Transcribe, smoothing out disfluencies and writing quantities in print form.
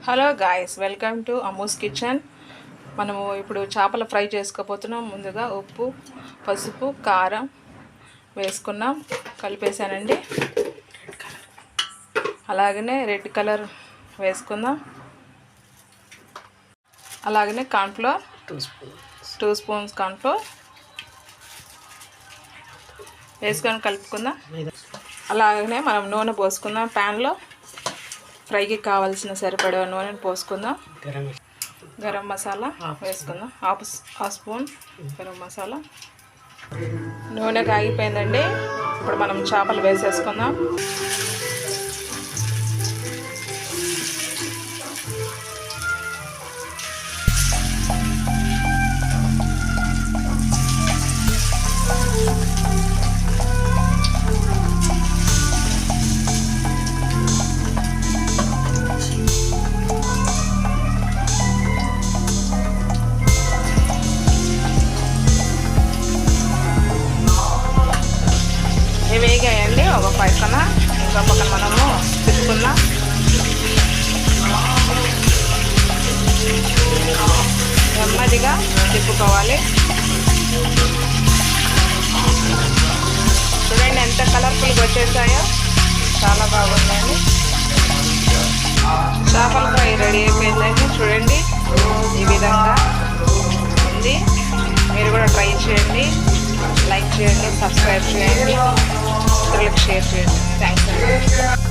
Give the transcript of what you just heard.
Hello guys, welcome to Ammu's kitchen. మనము ఇప్పుడు చేపల ఫ్రై చేసుకోబోతున్నాం. ముందుగా ఉప్పు, పసుపు, కారం వేసుకున్నాం, కలిపేసానండి. అలాగనే రెడ్ కలర్ వేసుకుందాం. అలాగనే కార్న్ఫ్లోర్ 2 స్పూన్స్ కార్న్ఫ్లోర్ వేసుకొని కలుపుకుందాం. అలాగనే మనం నూనె పోసుకుందాం. ప్యాన్లో ఫ్రైకి కావాల్సిన సరిపడా నూనెను పోసుకుందాం. గరం మసాలా వేసుకుందాం, హాఫ్ స్పూన్ గరం మసాలా. నూనె కాగిపోయిందండి. ఇప్పుడు మనం చేపలు వేసేసుకుందాం. వేగాయండి. ఒక పక్కన ఇంకో పక్కన మనము తిప్పుకుందాం. నెమ్మదిగా తిప్పుకోవాలి. చూడండి ఎంత కలర్ఫుల్గా వచ్చేసాయో, చాలా బాగుందండి. చేపల ఫ్రై రెడీ అయిపోయిందండి. చూడండి ఈ విధంగా ఉంది. మీరు కూడా ట్రై చేయండి, లైక్ చేయండి, సబ్స్క్రైబ్ చేయండి, ఇతరులకు షేర్ చేయండి. థ్యాంక్స్ అండి.